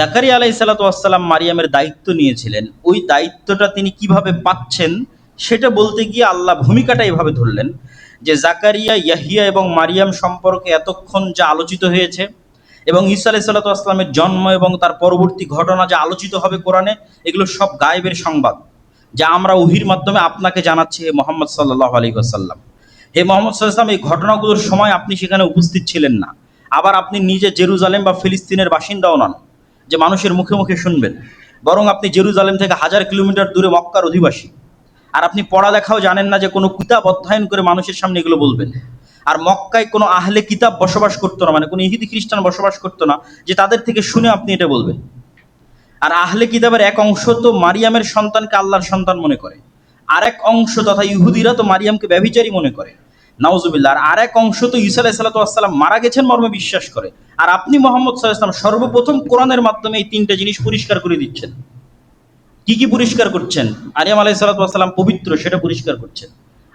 জাকারিয়া আলাইহিস সালাতু ওয়াস সালাম মারিয়ামের দায়িত্ব নিয়েছিলেন, ওই দায়িত্বটা তিনি কিভাবে পাচ্ছেন সেটা বলতে গিয়ে আল্লাহ ভূমিকাটা এভাবে ধরলেন যে জাকারিয়া, ইয়াহিয়া এবং মারিয়াম সম্পর্কে এতক্ষণ যা আলোচিত হয়েছে এবং ঈসা আলাইহিস সালাতু ওয়াস সালামের জন্ম এবং তার পরবর্তী ঘটনা যা আলোচিত হবে কোরআনে, এগুলো সব গায়েবের সংবাদ যা আমরা ওহীর মাধ্যমে আপনাকে জানাচ্ছি হে মুহাম্মদ সাল্লাল্লাহু আলাইহি ওয়াসাল্লাম। হে মুহাম্মদ সাল্লাল্লাহু আলাইহি ওয়াসাল্লাম, এই ঘটনাগুলোর সময় আপনি সেখানে উপস্থিত ছিলেন না। আবার আপনি নিজে জেরুজালেম বা ফিলিস্তিনের বাসিন্দাও নন যে মানুষের মুখে মুখে শুনবেন, বরং আপনি জেরুজালেম থেকে 1000 কিলোমিটার দূরে মক্কার অধিবাসী। আর আপনি পড়ালেখাও জানেন না যে কোনো কিতাব অধ্যয়ন করে মানুষের সামনে এগুলো বলবেন। আর মক্কায় কোনো আহলে কিতাব বসবাস করতো না, মানে কোনো ইহুদি খ্রিস্টান বসবাস করতো না যে তাদের থেকে শুনে আপনি এটা বলবেন। আর আহলে কিতাবের এক অংশ তো মারিয়ামের সন্তানকে আল্লাহর সন্তান মনে করে, আর এক অংশ তথা ইহুদিরা তো মারিয়ামকে ব্যভিচারী মনে করে, নাউজুবিল্লাহ। আর আরেক অংশ তো ঈসা আলাইহিস সালাতু ওয়াস সালাম মারা গেছেন মর্মে বিশ্বাস করে। আর আপনি মুহাম্মদ সাল্লাল্লাহু আলাইহি ওয়াসাল্লাম সর্বপ্রথম কোরআনের মাধ্যমে এই তিনটা জিনিস পরিষ্কার করে দিচ্ছেন। কি কি পরিষ্কার করছেন? মারিয়াম আলাইহিস সালাতু ওয়াস সালাম পবিত্র, সেটা পরিষ্কার করছেন।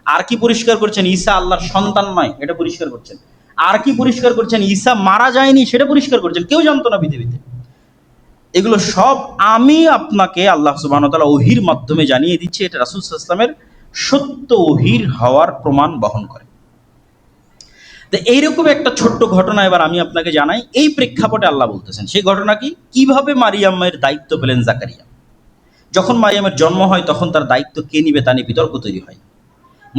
আর কি পরিষ্কার করছেন? ঈসা আল্লাহর সন্তান নয়, এটা পরিষ্কার করছেন। আর কি পরিষ্কার করছেন? ঈসা মারা যায়নি, সেটা পরিষ্কার করছেন। কেউ জানতো না পৃথিবীতে। এগুলো সব আমি আপনাকে আল্লাহ সুবহানাহু ওয়া তাআলা ওহীর মাধ্যমে জানিয়ে দিচ্ছি। এটা রাসূল সাল্লাল্লাহু আলাইহি ওয়াসাল্লামের সত্য ওহীর হওয়ার প্রমাণ বহন করে। তো এইরকম একটা ছোট্ট ঘটনা এবার আমি আপনাকে জানাই। এই প্রেক্ষাপটে আল্লাহ বলতেছেন সেই ঘটনা কি, কিভাবে মারিয়ামের দায়িত্ব পেলেন জাকারিয়া। যখন মারিয়ামের জন্ম হয় তখন তার দায়িত্ব কে নিবে তা নিয়ে বিতর্ক তৈরি হয়।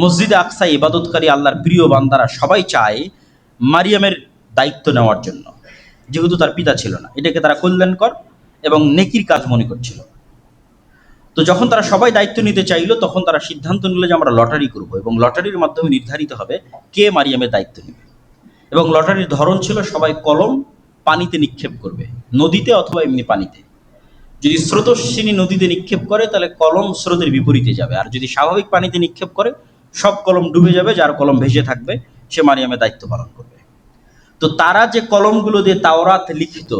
মসজিদে আকসায় ইবাদতকারী আল্লাহর প্রিয় বান্দারা সবাই চায় মারিয়ামের দায়িত্ব নেওয়ার জন্য, যেহেতু তার পিতা ছিল না। এটাকে তারা কল্যাণকর এবং নেকির কাজ মনে করছিল। তো যখন তারা সবাই দায়িত্ব নিতে চাইলো, তখন তারা সিদ্ধান্ত নিল যে আমরা লটারি করব এবং লটারির মাধ্যমে নির্ধারিত হবে কে মারিয়ামের দায়িত্ব নেবে। এবং লটারির ধরন ছিল সবাই কলম পানিতে নিক্ষেপ করবে, নদীতে অথবা এমনি পানিতে। যদি স্রোতস্বিনী নদীতে নিক্ষেপ করে তাহলে কলম স্রোতের বিপরীতে যাবে, আর যদি স্বাভাবিক পানিতে নিক্ষেপ করে সব কলম ডুবে যাবে, যার কলম ভেসে থাকবে সে মারিয়ামের দায়িত্ব পালন করবে। তো তারা যে কলমগুলো দিয়ে তাওরাত লিখিত,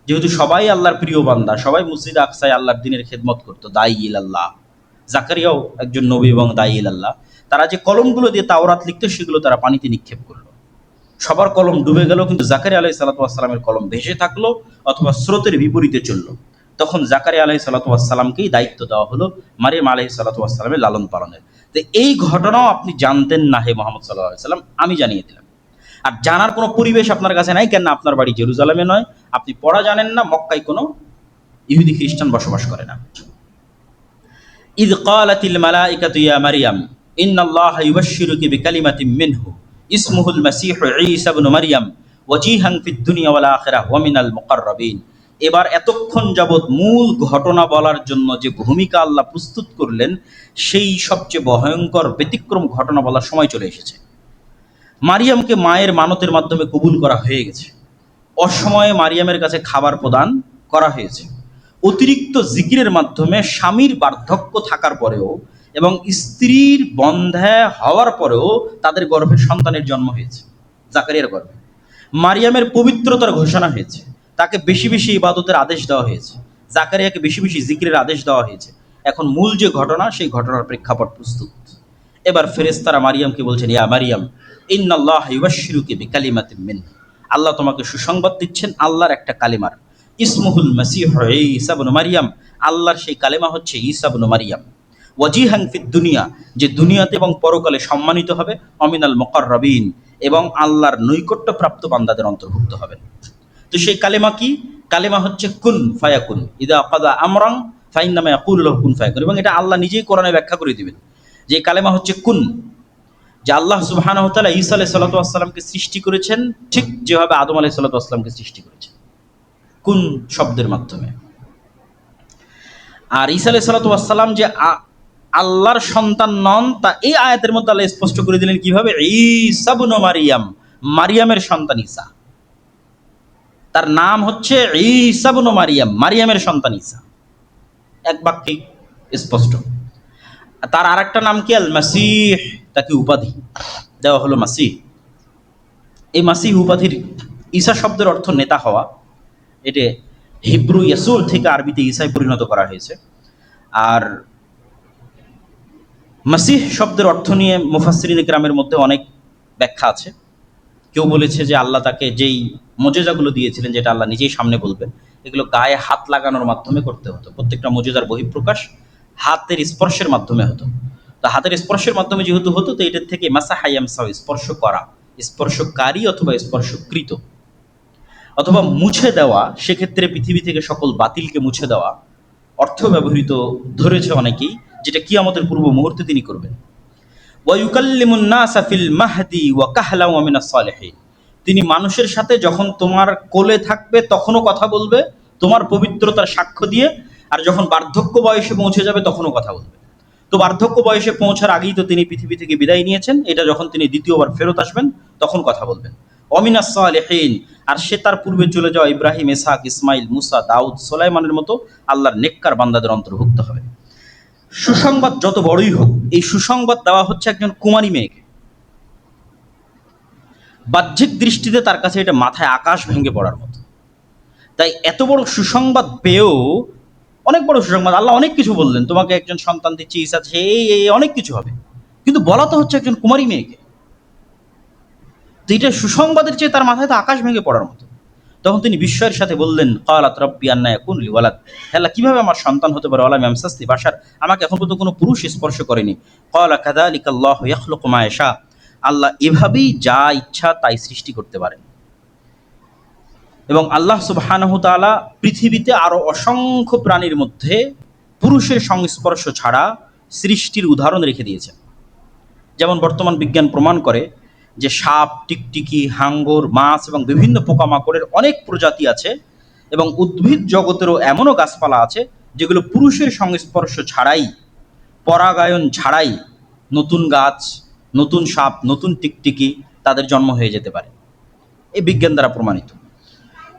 যেহেতু সবাই আল্লাহর প্রিয় বান্দা, সবাই মসজিদে আকসায় আল্লাহর দিনের খেদমত করতো, দায়ী ইলাল্লাহ, জাকারিয়াও একজন নবী এবং দায়ী ইলাল্লাহ, তারা যে কলমগুলো দিয়ে তাওরাত লিখতো সেগুলো তারা পানিতে নিক্ষেপ করলো। সবার কলম ডুবে গেল, কিন্তু জাকারিয়া আলাইহিস সালাতু ওয়াস সালামের কলম ভেসে থাকলো অথবা স্রোতের বিপরীতে চললো। তখন জাকারিয়া আলাইহিস সালাতু ওয়াস সালামকেই দায়িত্ব দেওয়া হলো মারিয়াম আলাইহিস সালাতু ওয়াস সালামের লালন পালনের। তো এই ঘটনাও আপনি জানতেন না হে মুহাম্মদ সাল্লাল্লাহু আলাইহি সাল্লাম, আমি জানিয়ে দিলাম। আর জানার কোনো পরিবেশ আপনার কাছে নাই, কেন আপনার বাড়ি জেরুজালেমে নয়, আপনি পড়া জানেন না, মক্কায় কোনো ইহুদি খ্রিস্টান বসবাস করে না। ইয ক্বালাতিল মালাইকাতু ইয়া মারইয়াম ইন্নাল্লাহা ইউবাশশিরুকি বিকালিমাতিন মিনহু ইসমুহুল মাসীহু ঈসা ইবনু মারইয়াম ওয়াজিহান ফিদ দুনিয়া ওয়াল আখিরাহ ওয়া মিনাল মুকাররাবিন। এবার এতক্ষণ যাবৎ মূল ঘটনা বলার জন্য যে ভূমিকা আল্লাহ প্রস্তুত করলেন, সেই সবচেয়ে ভয়ঙ্কর ব্যতিক্রম ঘটনা বলার সময় চলে এসেছে। মারিয়ামকে মায়ের মানতের মাধ্যমে কবুল করা হয়ে গেছে। অসময়ে মারিয়ামের কাছে খাবার প্রদান করা হয়েছে। অতিরিক্ত জিকিরের মাধ্যমে স্বামীর বার্ধক্য থাকার পরেও এবং স্ত্রীর বন্ধ্যা হওয়ার পরেও তাদের গর্ভে সন্তানের জন্ম হয়েছে, জাকারিয়ার গর্ভে। মারিয়ামের পবিত্রতার ঘোষণা হয়েছে, তাকে বেশি বেশি ইবাদতের আদেশ দেওয়া হয়েছে, জাকারিয়াকে বেশি বেশি জিকিরের আদেশ দেওয়া হয়েছে। এখন মূল যে ঘটনা, সেই ঘটনার প্রেক্ষাপট প্রস্তুত। এবার ফেরেশতারা মারিয়ামকে বলছেন, ইয়া মারিয়াম ইন্নাল্লাহা ইউবাশশিরুকি বিকালিমাতিন মিনহু, আল্লাহ তোমাকে সুসংবাদ দিচ্ছেন আল্লাহর একটা কালিমার। ইসমুহুল মাসীহু ঈসা ইবনু মারইয়াম, আল্লাহর সেই কালেমা হচ্ছে ঈসা ইবনু মারইয়াম। ওয়াজিহান ফিদ দুনিয়া, যে দুনিয়াতে এবং পরকালে সম্মানিত হবে, অমিনাল মুকাররাবিন, এবং আল্লাহর নৈকট্যপ্রাপ্ত বান্দাদের অন্তর্ভুক্ত হবেন। তো সেই কালেমা কি? কালেমা হচ্ছে কুন ফায়াকুন, ইদা কাযা আমরান ফাইন্নামা ইয়াকুলু লাহু কুন ফায়াকুন। এবং এটা আল্লাহ নিজেই কোরআনে ব্যাখ্যা করে দিবেন যে কালেমা হচ্ছে কুন, যে আল্লাহ সুবহানাহু ওয়া তাআলা ঈসা আলাইহিস সালাতু ওয়াস সালামকে সৃষ্টি করেছেন ঠিক যেভাবে আদম আলাইহিস সালাতু ওয়াস সালামকে সৃষ্টি করেছেন, কুন শব্দের মাধ্যমে। আর ঈসা আলাইহিস সালাতু ওয়াস সালাম যে আল্লাহর সন্তান নন, তা এই আয়াতের মধ্যে আল্লাহ স্পষ্ট করে দিলেন কিভাবে, ঈসা ইবনু মারইয়াম, মারিয়ামের সন্তান ঈসা। তার নাম হচ্ছে ঈসা ইবনু মারইয়াম, মারিয়ামের সন্তান ঈসা, এক বাক্যে স্পষ্ট। তার আরেকটা নাম কি? আল মাসীহ, তাকে উপাধি দেওয়া হলো মাসীহ। এই মাসীহ উপাধির ঈসা শব্দের অর্থ নেতা হওয়া। এটা হিব্রু ইয়াসুর থেকে আরবিতে ঈসায় পরিণত করা হয়েছে। আর মাসীহ শব্দের অর্থ নিয়ে মুফাসসিরিন কিরামের মধ্যে অনেক ব্যাখ্যা আছে। কেউ বলেছে যে আল্লাহ তাকে যেই মুজিজাগুলো দিয়েছিলেন, যেটা আল্লাহ নিজেই সামনে বলবেন, এগুলো গায়ে হাত লাগানোর মাধ্যমে করতে হতো। প্রত্যেকটা মুজিজার বহিঃপ্রকাশ হাতের স্পর্শের মাধ্যমে হতো। তো হাতের স্পর্শের মাধ্যমে যেহেতু হতো, তো এটার থেকে মাসাহা ইয়ামসাহু স্পর্শ করা, স্পর্শকারী অথবা স্পর্শকৃত, অথবা মুছে দেওয়া, সেক্ষেত্রে পৃথিবী থেকে সকল বাতিলকে মুছে দেওয়া অর্থ ব্যবহৃত ধরেছে অনেকেই, যেটা কিয়ামতের পূর্ব মুহূর্তে তিনি করবেন। ওয়ায়ুকাল্লিমুন নাসা ফিল মাহদি ওয়া কাহলা ওয়া মিনাস সালিহিন, তিনি মানুষের সাথে যখন তোমার কোলে থাকবে তখনও কথা বলবে তোমার পবিত্রতার সাক্ষ্য দিয়ে, আর যখন বার্ধক্য বয়সে পৌঁছে যাবে তখনও কথা বলবে। তো বার্ধক্য বয়সে পৌঁছার আগেই তো তিনি পৃথিবী থেকে বিদায় নিয়েছেন, এটা যখন তিনি দ্বিতীয়বার ফেরত আসবেন তখন কথা বলবেন। অমিনাস সালিহিন, আর সে তার পূর্বে চলে যাওয়া ইব্রাহিম, ইসহাক, ইসমাইল, মুসা, দাউদ, সুলাইমানের মতো আল্লাহর নেককার বান্দাদের অন্তর্ভুক্ত হবে। সুসংবাদ যত বড়ই হোক, এই সুসংবাদ দেওয়া হচ্ছে একজন কুমারী মেয়েকে। বাহ্যিক দৃষ্টিতে তার কাছে এটা মাথায় আকাশ ভেঙে পড়ার মতো। তাই এত বড় সুসংবাদ পেয়েও, অনেক বড় সুসংবাদ, আল্লাহ অনেক কিছু বললেন, তোমাকে একজন সন্তান দিচ্ছি, ঈসা আছে, এই অনেক কিছু হবে, কিন্তু বলা তো হচ্ছে একজন কুমারী মেয়েকে। তো এটা সুসংবাদের চেয়ে তার মাথায় তো আকাশ ভেঙে পড়ার মতো। তখন তিনি বিস্ময়ের সাথে বললেন, ক্বালাত রাব্বি আন্না ইয়াকুনু লি ওয়ালাদ, হে আল্লাহ, কিভাবে আমার সন্তান হতে পারে, ওয়ালাম ইয়ামসাসনি বাশার, আমাকে এখন পর্যন্ত কোনো পুরুষ স্পর্শ করেনি। ক্বালা কাযালিকা আল্লাহু ইয়াখলুকু মা ইয়াশা, আল্লাহ এভাবেই যা ইচ্ছা তাই সৃষ্টি করতে পারেন। এবং আল্লাহ সুবহানাহু তাআলা পৃথিবীতে আরো অসংখ্য প্রাণীর মধ্যে পুরুষের সংস্পর্শ ছাড়া সৃষ্টির উদাহরণ রেখে দিয়েছেন। যেমন বর্তমান বিজ্ঞান প্রমাণ করে যে সাপ, টিকটিকি, হাঙ্গর, মাছ এবং বিভিন্ন পোকামাকড়ের অনেক প্রজাতি আছে, এবং উদ্ভিদ জগতেরও এমনও গাছপালা আছে যেগুলো পুরুষের সংস্পর্শ ছাড়াই, পরাগায়ন ছাড়াই নতুন গাছ, নতুন সাপ, নতুন টিকটিকি তাদের জন্ম হয়ে যেতে পারে। এই বিজ্ঞান দ্বারা প্রমাণিত।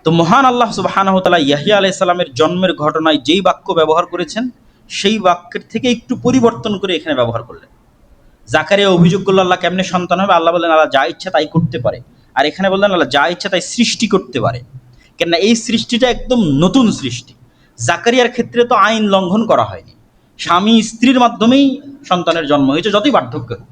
তো মহান আল্লাহ সুবহানাহু ওয়া তাআলা ইয়াহইয়া আলাইহিস সালামের জন্মের ঘটনায় যেই বাক্য ব্যবহার করেছেন, সেই বাক্যের থেকে একটু পরিবর্তন করে এখানে ব্যবহার করলেন। জাকারিয়া অভিযোগ করল, আল্লাহ কেমনে সন্তান হবে? আল্লাহ বললেন, আল্লাহ যা ইচ্ছা তাই করতে পারে। আর এখানে বললেন, আল্লাহ যা ইচ্ছা তাই সৃষ্টি করতে পারে। কেননা এই সৃষ্টিটা একদম নতুন সৃষ্টি। জাকারিয়ার ক্ষেত্রে তো আইন লঙ্ঘন করা হয়নি, স্বামী স্ত্রীর মাধ্যমেই সন্তানের জন্ম হয়েছে, যতই বার্ধক্য হোক।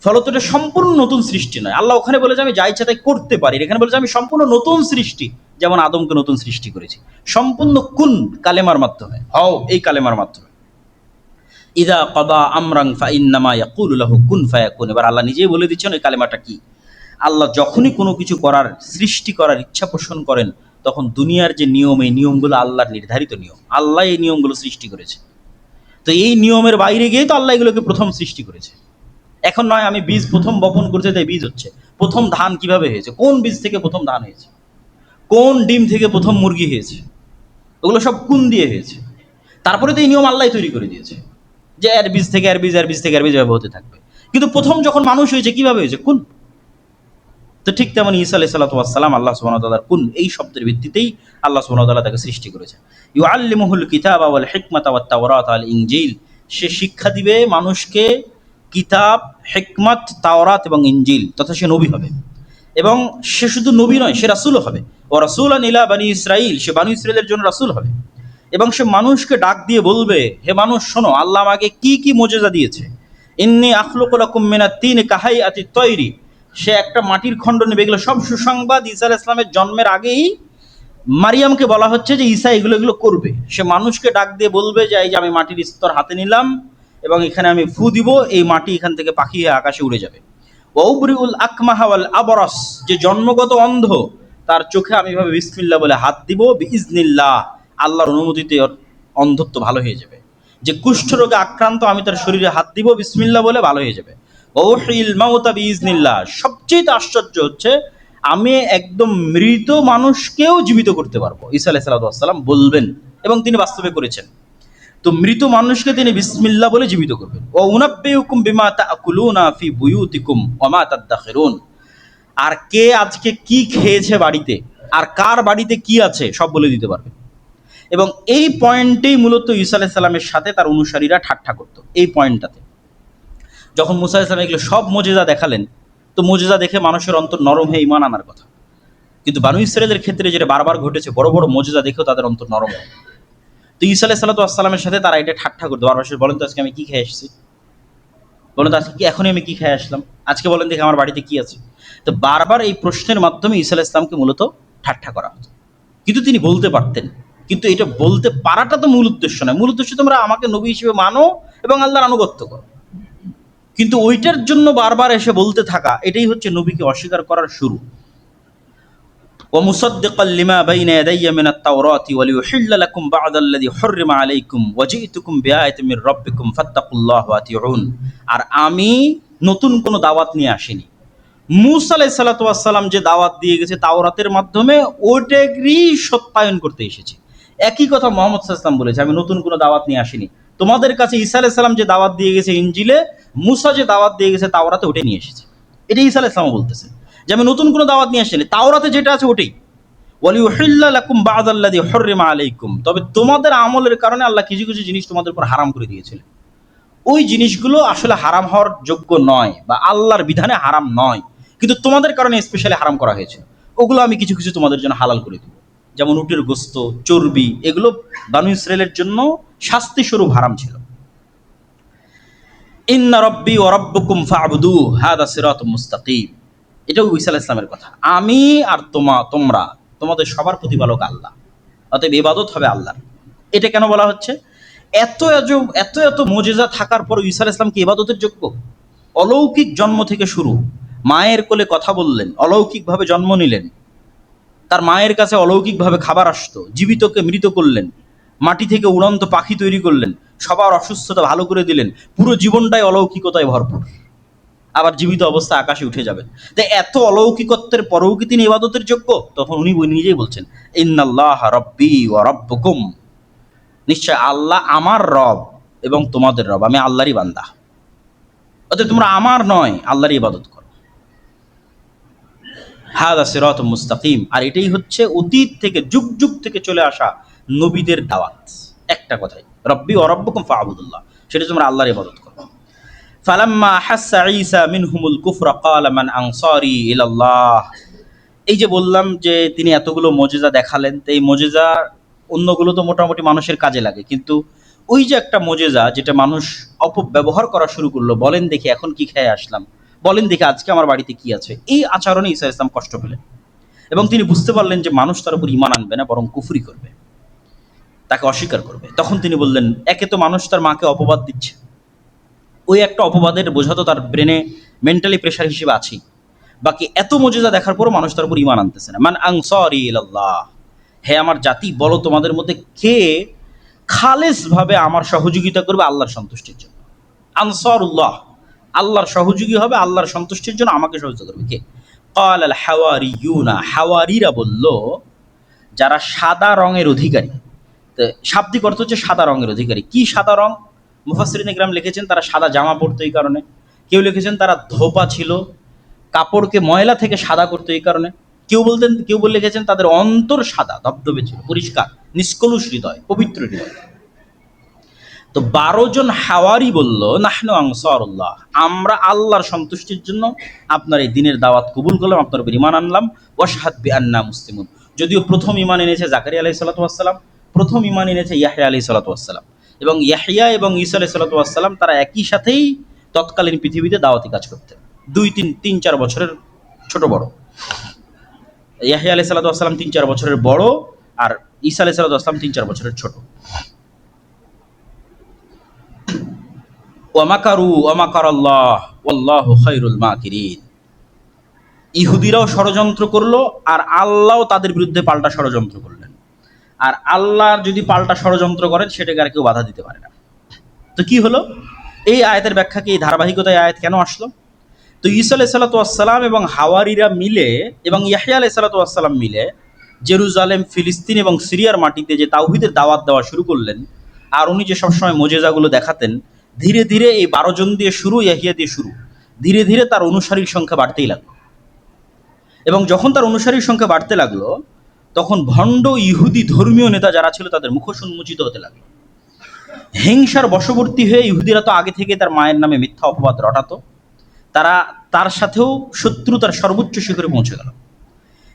ফলত এটা সম্পূর্ণ নতুন সৃষ্টি নয়। আল্লাহ ওখানে বলে যে আমি যা ইচ্ছা তাই করতে পারি, এখানে বলে যে আমি সম্পূর্ণ নতুন সৃষ্টি, যেমন আদমকে নতুন সৃষ্টি করেছি, সম্পূর্ণ কুন কালেমার মাধ্যমে, হও এই কালেমার মাধ্যমে। ইদা কদা আমরান ফাইন্নামা ইয়াকুলু লাহু কুন ফায়াকুন। এবার আল্লাহ নিজেই বলে দিচ্ছেন ওই কালেমাটা কি। আল্লাহ যখনই কোনো কিছু করার, সৃষ্টি করার ইচ্ছা পোষণ করেন, তখন দুনিয়ার যে নিয়ম, এই নিয়মগুলো আল্লাহর নির্ধারিত নিয়ম, আল্লাহ এই নিয়মগুলো সৃষ্টি করেছে। তো এই নিয়মের বাইরে গিয়ে তো আল্লাহ এগুলোকে প্রথম সৃষ্টি করেছে। এখন নয় আমি বীজ প্রথম বপন করতে, তাই বীজ হচ্ছে। প্রথম ধান কিভাবে হয়েছে, কোন বীজ থেকে প্রথম ধান হয়েছে, কোন ডিম থেকে প্রথম মুরগি হয়েছে, ওগুলো সব কোন দিয়ে হয়েছে। তারপরে তো এই নিয়ম আল্লাহ তৈরি করে দিয়েছে যে এর বীজ থেকে এর বীজ, এর বীজ থেকে এর বীজ এভাবে হতে থাকবে। কিন্তু প্রথম যখন মানুষ হয়েছে কিভাবে হয়েছে, কোন। তো ঠিক তেমন ঈসা আলাইহিস সালাতু ওয়াস সালাম আল্লাহ সুবহানাহু ওয়া তাআলার কুন এই শব্দের ভিত্তিতেই আল্লাহ সুবহানাহু ওয়া তাআলা তাকে সৃষ্টি করেছে। ইউআল্লিমুহুল কিতাবা ওয়াল হিকমাতা ওয়াত তাওরাত ওয়াল ইনজিল, সে শিক্ষা দিবে মানুষকে কিতাব, হিকমত, তাওরাত এবং ইনজিল, তথা সে নবী হবে। এবং সে শুধু নবী নয়, সে রাসূলও হবে। ও রাসূলান ইলা বানি ইসরাইল, সে বানি ইসরাইলের জন্য রাসূল হবে। এবং সে মানুষকে ডাক দিয়ে বলবে, হে মানুষ শোনো, আল্লাহ আমাকে কি কি মুজিজা দিয়েছে। ইন্নী আখলুকু লাকুম মিনাত তিনি কাহাইয়াতিত তয়রি, সে একটা মাটির খণ্ড নেবে। এগুলো সব সুসংবাদ ঈসা আলাইহিস সালামের জন্মের আগেই মারিয়ামকে বলা হচ্ছে যে ঈসা এগুলো এগুলো করবে। সে মানুষকে ডাক দিয়ে বলবে যে এই যে আমি মাটির স্তর হাতে নিলাম এবং এখানে আমি ফু দিব, এই মাটি এখান থেকে পাখি হয়ে আকাশে উড়ে যাবে। ওয়াউবরিউল আকমাহা ওয়াল আবরাস, যে জন্মগত অন্ধ তার চোখে আমি এভাবে বিসমিল্লাহ বলে হাত দিব, বিইজনিল্লাহ, আল্লাহর অনুমতিতে ওর অন্ধত্ব ভালো হয়ে যাবে। যে কুষ্ঠরোগে আক্রান্ত, আমি তার শরীরে হাত দিব বিসমিল্লাহ বলে, ভালো হয়ে যাবে। ওয়াউহিল মাউতা বিইজনিল্লাহ, সবচেয়ে আশ্চর্য হচ্ছে আমি একদম মৃত মানুষকেও জীবিত করতে পারবো, ঈসা আলাইহিস সালাম বলবেন, এবং তিনি বাস্তবে করেছেন। তো মৃত মানুষকে তিনি বিসমিল্লাহ বলে জীবিত করবেন। ও উনাব্বিউকুম বিমা তাকুলুনা ফি বুয়ুতিকুম ওয়া মা তাদাখিরুন, আর কে আজকে কি খেয়েছে বাড়িতে, আর কার বাড়িতে কি আছে সব বলে দিতে পারবে। এবং এই পয়েন্টেই মূলত ঈসা আলাইহিস সালামের সাথে তার অনুসারীরা ঠাট্টা করত। এই পয়েন্টটাতে যখন মুসা আলাইহিস সালাম এগুলো সব মুজিজা দেখালেন, তো মুজিজা দেখে মানুষের অন্তর নরম হয়ে ঈমান আনার কথা। কিন্তু বানু ইসরাঈলের ক্ষেত্রে যেটা বারবার ঘটেছে, বড় বড় মুজিজা দেখেও তাদের অন্তর নরম হয়। তো ঈসা আলাইহিস সালামের সাথে তারা এটা ঠাট্টা করতো, বারবার বলেন তো আজকে আমি কি খেয়ে এসেছি, বলেন তো আজকে কি এখনই আমি কি খেয়ে আসলাম, আজকে বলেন দেখি আমার বাড়িতে কি আছে। তো বারবার এই প্রশ্নের মাধ্যমে ঈসা আলাইহিস সালামকে মূলত ঠাট্টা করা হতো। কিন্তু তিনি বলতে পারতেন। কিন্তু এটা বলতে পারাটা তো মূল উদ্দেশ্য নয়। মূল উদ্দেশ্য তোমরা আমাকে নবী হিসেবে মানো এবং আল্লাহর আনুগত্য করো। কিন্তু ওইটার জন্য বারবার এসে বলতে থাকা, এটাই হচ্ছে নবীকে অস্বীকার করার শুরু। ومصدقا لما بين يدي من التوراة وليحل لكم بعض الذي حرم عليكم وجئتكم بآية من ربكم فاتقوا الله وأطيعون। আর আমি নতুন কোনো দাওয়াত নিয়ে আসিনি। মূসা আলাইহিস সালাতু ওয়াস সালাম যে দাওয়াত দিয়ে গেছে তাওরাতের মাধ্যমে, ওইটারই সত্যায়ন করতে এসেছি। একই কথা মুহাম্মদ সাল্লাল্লাহু আলাইহি ওয়াসাল্লাম বলেছে, আমি নতুন কোনো দাওয়াত নিয়ে আসিনি। তোমাদের কাছে ঈসা আলাইহিস সালাম যে দাওয়াত দিয়ে গেছে ইনজিলে, মূসা যে দাওয়াত দিয়ে গেছে তাওরাতে, ওটাই নিয়ে এসেছে। এটাই ঈসা আলাইহিস সালাম বলতেছে যে আমি নতুন কোনো দাওয়াত নিয়ে আসিনি, তাওরাতে যেটা আছে ওটাই। ওয়ালিউহিল্লা লাকুম বা'দাল্লাযী হুররিমা আলাইকুম, তবে তোমাদের আমলের কারণে আল্লাহ কিছু কিছু জিনিস তোমাদের উপর হারাম করে দিয়েছিলেন। ওই জিনিসগুলো আসলে হারাম হওয়ার যোগ্য নয় বা আল্লাহর বিধানে হারাম নয়, কিন্তু তোমাদের কারণে স্পেশালি হারাম করা হয়েছে। ওগুলো আমি কিছু কিছু তোমাদের জন্য হালাল করে দেব। যেমন উটের গোস্ত, চর্বি, এগুলো বানু ইসরায়েলের জন্য শাস্তি স্বরূপ হারাম ছিল। ইন্না রাব্বি ওয়া রাব্বুকুম ফা'বুদুহু হাযা সিরাতুম মুস্তাকিম, এটাও ঈসা আলাইহিস সালামের কথা। আমি আর তোমরা তোমাদের সবার প্রতিপালক আল্লাহ, অতএব ইবাদত হবে আল্লাহর। এটা কেন বলা হচ্ছে? এত এত এত মুজিজা থাকার পর ঈসা আলাইহিস সালাম কি ইবাদতের যোগ্য? অলৌকিক জন্ম থেকে শুরু, মায়ের কোলে কথা বললেন, অলৌকিকভাবে জন্ম নিলেন, তার মায়ের কাছে অলৌকিকভাবে খাবার আসতো, জীবিতকে মৃত করলেন, মাটি থেকে উড়ন্ত পাখি তৈরি করলেন, সবার অসুস্থতা ভালো করে দিলেন, পুরো জীবনটাই অলৌকিকতায় ভরপুর। আবার জীবিত অবস্থা আকাশে উঠে যাবেন। তাই এত অলৌকিকত্বের পরেও কি তিনি ইবাদতের যোগ্য? তখন উনি নিজেই বলছেন, ইন্নাল্লাহ রাব্বি ওয়া রাব্বুকুম, নিশ্চয় আল্লাহ আমার রব এবং তোমাদের রব, আমি আল্লাহরই বান্দা। অতএব তোমরা আমার নয়, আল্লাহরই ইবাদত করো। হাযা সিরাতুম মুস্তাকিম, আর এটাই হচ্ছে অতীত থেকে যুগ যুগ থেকে চলে আসা নবীদের দাওয়াত। একটা কথাই, রব্বি ওয়া রাব্বুকুম ফা'বুদুল্লাহ, সেটা তোমরা আল্লাহর ইবাদত করো। ফালাম্মা আহাসসা ঈসা মিনহুমুল কুফরা ক্বালা মান আনসারি ইলাল্লাহ, এই যে বললাম যে তিনি এতগুলো মুজিজা দেখালেন, তো এই মুজিজা অন্যগুলো তো মোটামুটি মানুষের কাজে লাগে, কিন্তু ওই যে একটা মুজিজা যেটা মানুষ অপব্যবহার করা শুরু করলো, বলেন দেখি এখন কি খেয়ে আসলাম, বলেন দেখি আজকে আমার বাড়িতে কি আছে, এই আচরণে ঈসা ইসলাম কষ্ট পেলেন এবং তিনি বুঝতে পারলেন যে মানুষ তার উপর ঈমান আনবে না, বরং কুফরি করবে, তাকে অস্বীকার করবে। তখন তিনি বললেন, একে তো মানুষ তার মাকে অপবাদ দিচ্ছে, ওই একটা অপবাদের বোঝা তো তার ব্রেনে মেন্টালি প্রেশার হিসেবে আছেই, বাকি এত মুজিজা দেখার পরও মানুষ তার উপর ঈমান আনতেছে না। মান আনসারি ইলাল্লাহ, হে আমার জাতি, বলো তোমাদের মধ্যে কে খালেসভাবে আমার সহযোগিতা করবে আল্লাহর সন্তুষ্টির জন্য। আনসারুল্লাহ, আল্লাহর সহযোগী হবে, আল্লাহর সন্তুষ্টির জন্য আমাকে সহযোগিতা করবে কে? ক্বাল আল হাওয়ারিয়ুনা, হাওয়ারিরা বলল, যারা সাদা রঙের অধিকারী। তো শাব্দিক অর্থ হচ্ছে সাদা রঙের অধিকারী। কি সাদা রং? মুফাসসিরিন ইকরাম লিখেছেন তারা সাদা জামা পরতো এই কারণে, কেউ লিখেছেন তারা ধোপা ছিল, কাপড়কে ময়লা থেকে সাদা করতো এই কারণে, কেউ লিখেছেন তাদের অন্তর সাদা ধবধবে ছিল, পরিষ্কার, নিষ্কলুষ হৃদয়, পবিত্র হৃদয়। তো 12 জন হাওয়ারি বলল, নাহনু আনসারুল্লাহ, আমরা আল্লাহর সন্তুষ্টির জন্য আপনার এই দিনের দাওয়াত কবুল করলাম, আপনার উপর ঈমান আনলাম। ওয়াশহাদ বিআন্না মুসলিমুন, যদিও প্রথম ঈমান এনেছে জাকারিয়া আলাইহিস সালাতু ওয়াস সালাম, প্রথম ঈমান এনেছে ইয়াহইয়া আলাইহিস সালাতু ওয়াস সালাম, এবং ইয়াহইয়া এবং ঈসা আলাইহিস সালাতু ওয়াস সালাম তারা একই সাথেই তৎকালীন পৃথিবীতে দাওয়াতি কাজ করতেন, 2-3-4 বছরের ছোট বড়। ইয়াহইয়া আলাইহিস সালাতু ওয়াস সালাম 3-4 বছরের বড়, আর ঈসা আলাইহিস সালাতু ওয়াস সালাম 3-4 বছরের ছোট। ওয়ামাকারু ওয়ামাকারাল্লাহ ওয়াল্লাহু খায়রুল মাকিরিন, ইহুদিরাও ষড়যন্ত্র করলো আর আল্লাহও তাদের বিরুদ্ধে পাল্টা ষড়যন্ত্র করলেন। আর আল্লাহ যদি পাল্টা ষড়যন্ত্র করেন সেটাকে আর কেউ বাধা দিতে পারে না। তো কি হলো? এই আয়াতের ব্যাখ্যা কি, এই ধারাবাহিকতায় আয়াত কেন আসলো? তো ঈসা আলাইহিস সালাতু ওয়াস সালাম এবং হাওয়ারিরা মিলে এবং ইয়াহইয়া আলাইহিস সালাতু ওয়াস সালাম মিলে জেরুজালেম, ফিলিস্তিন এবং সিরিয়ার মাটিতে যে তাওহীদের দাওয়াত দেওয়া শুরু করলেন, আর উনি যে সবসময় মুজিজাগুলো দেখাতেন, ধীরে ধীরে এই 12 জন দিয়ে শুরু, ইয়াহইয়া দিয়ে শুরু, ধীরে ধীরে তার অনুসারীর সংখ্যা বাড়তেই লাগলো। এবং যখন তার অনুসারীর সংখ্যা বাড়তে লাগলো, তখন ভণ্ড ইহুদি ধর্মীয় নেতা যারা ছিল তাদের মুখোশ উন্মোচিত হতে লাগলো। হিংসার বশবর্তী হয়ে ইহুদিরা তো আগে থেকে তার মায়ের নামে মিথ্যা অপবাদ রটাতো, তারা তার সাথেও শত্রুতার সর্বোচ্চ শিখরে পৌঁছে গেল।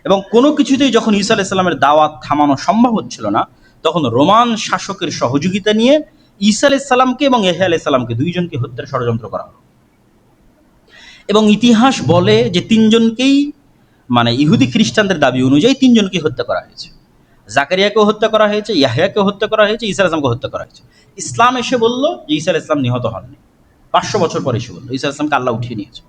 এবং কোনো কিছুতেই যখন ঈসা আলাইহিস সালামের দাওয়াত থামানো সম্ভব হচ্ছিল না, তখন রোমান শাসকের সহযোগিতা নিয়ে ঈসা আলাইহিস সালামকে এবং ইয়াহইয়া আলাইহিস সালামকে, দুইজনকে হত্যার ষড়যন্ত্র করা হলো। এবং ইতিহাস বলে যে 3 জনকেই, মানে ইহুদি খ্রিস্টানদের দাবি অনুযায়ী 3 জনকে হত্যা করা হয়েছে। জাকারিয়াকেও হত্যা করা হয়েছে, ইয়াহইয়াকেও হত্যা করা হয়েছে, ঈসা আলাইহিস সালামকে হত্যা করা হয়েছে। ইসলাম এসে বলল যে ঈসা আলাইহিস সালাম নিহত হননি। 500 বছর পরে এসে বলল ঈসা আলাইহিস সালামকে আল্লাহ উঠিয়ে নিয়েছে।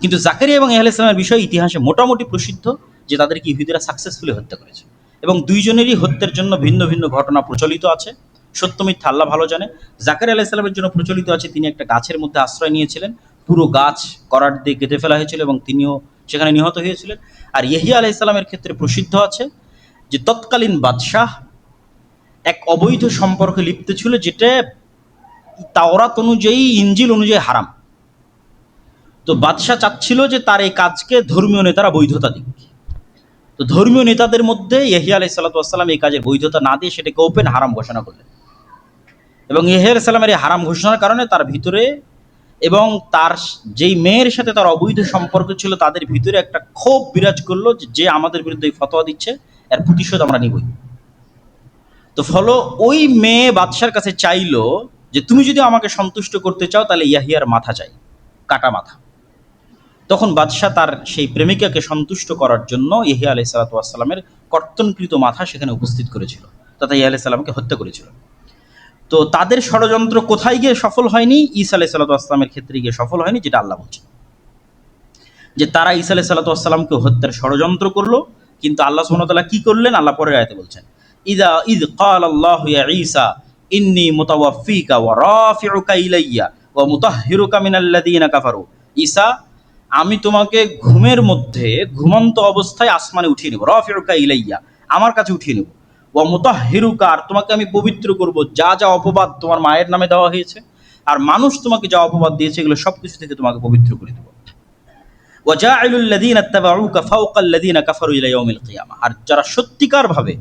কিন্তু জাকারিয়া এবং ইয়াহইয়া আলাইহিস সালামের বিষয় ইতিহাসে মোটামুটি প্রসিদ্ধ যে তাদেরকে ইহুদিরা সাকসেসফুলি হত্যা করেছে, এবং দুইজনেরই হত্যার জন্য ভিন্ন ভিন্ন ঘটনা প্রচলিত আছে। সত্য মিথ্যা আল্লাহ ভালো জানে। জাকারিয়া আলাইহিস সালামের জন্য প্রচলিত আছে তিনি একটা গাছের মধ্যে আশ্রয় নিয়েছিলেন, পুরো গাছ করার দিয়ে কেটে ফেলা হয়েছিল এবং তিনিও সেখানে নিহত হয়েছিলেন। আর ইয়াহইয়া আলাইহিস সালামের ক্ষেত্রে প্রসিদ্ধ আছে যে তৎকালীন বাদশাহ এক অবৈধ সম্পর্কে লিপ্ত ছিল, যেটা তাওরাত অনুযায়ী, ইনজিল অনুযায়ী হারাম। তো বাদশাহ চাচ্ছিল যে তার এই কাজকে ধর্মীয় নেতারা বৈধতা দিক। তো ধর্মীয় নেতাদের মধ্যে ইয়াহইয়া আলাইহিস সালাতু ওয়াস সালাম এই কাজের বৈধতা না দিয়ে সেটাকে ওপেন হারাম ঘোষণা করলেন, এবং ইয়াহইয়া আলাইহিস সালামের এই হারাম ঘোষণার কারণে তার ভিতরে এবং তার যেই মেয়ের সাথে তার অবৈধ সম্পর্ক ছিল তাদের ভিতরে একটা ক্ষোভ বিরাজ করলো যে যে আমাদের বিরুদ্ধে এই ফতোয়া দিচ্ছে এর প্রতিশোধ আমরা নিবই। তো ফলো ওই মেয়ে বাদশার কাছে চাইলো যে তুমি যদি আমাকে সন্তুষ্ট করতে চাও তাহলে ইয়াহিয়ার মাথা চাই, কাটা মাথা। তখন বাদশাহ তার সেই প্রেমিকাকে সন্তুষ্ট করার জন্য ইয়াহিয়া আলাইহিস সালাতু ওয়াস সালামের কর্তনকৃত মাথা সেখানে উপস্থিত করেছিল, তথা ইয়াহিয়া আলাইহিস সালামকে হত্যা করেছিল। তো তাদের ষড়যন্ত্র কোথায় গিয়ে সফল হয়নি? ঈসা আলাইহিস সালাতু ওয়াস সালামের ক্ষেত্রে গিয়ে সফল হয়নি, যেটা আল্লাহ বলছেন যে তারা ঈসা আলাইহিস সালাতু ওয়াস সালামকে হত্যার ষড়যন্ত্র করলো। কিন্তু আল্লাহ সুবহানাহু ওয়া তাআলা কি করলেন? আল্লাহ পরের আয়াতে বলছেন ইয ক্বালা আল্লাহু ইয়া ঈসা ইন্নী মুতাওয়াফফিকা ওয়া রাফিউকা ইলাইয়া ওয়া মুতাহহিরুকা মিনাল্লাযীনা কাফারু। ঈসা, আমি তোমাকে ঘুমের মধ্যে ঘুমন্ত অবস্থায় আসমানে উঠিয়ে নেব, রাফিউকা ইলাইয়া, আমার কাছে উঠিয়ে নেব, ওয়া মুতাহহিরুকা, আর তোমাকে আমি পবিত্র করব যা যা অপবাদ তোমার মায়ের নামে দেওয়া হয়েছে আর মানুষ তোমাকে যা অপবাদ দিয়েছে এগুলো সবকিছু থেকে তোমাকে পবিত্র করে দেব। ওয়া জাইলুল লাযীনা ইত্তাবাউকা ফাওকা আল্লাযীনা কাফারু ইলা ইয়াউমিল কিয়ামা, আর যারা সত্যিকার ভাবে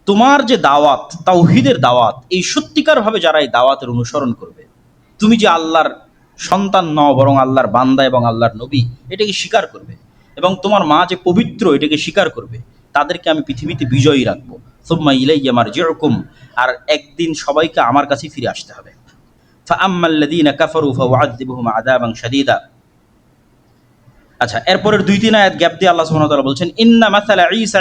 তোমার যে দাওয়াত, তাওহীদের দাওয়াত, এই সত্যিকার ভাবে যারা এই দাওয়াতের অনুসরণ করবে, তুমি যে আল্লাহর সন্তান নও বরং আল্লাহর বান্দা এবং আল্লাহর নবী, এটাকে স্বীকার করবে, এবং তোমার মা যে পবিত্র এটাকে স্বীকার করবে, তাদেরকে আমি পৃথিবীতে বিজয়ী রাখবো। সুম্মা ইলাইয়া মারজিউকুম, আর একদিন সবাইকে আমার কাছে ফিরে আসতে হবে। ফাআম্মাল্লাযীনা কাফারু ফাউআযযিবুহুম আযাবান শাদীদা। আচ্ছা, এরপরের 2-3 আয়াত গ্যাপ দিয়ে আল্লাহ সুবহানাহু ওয়া তাআলা বলছেন ইন্না মাসালা ঈসা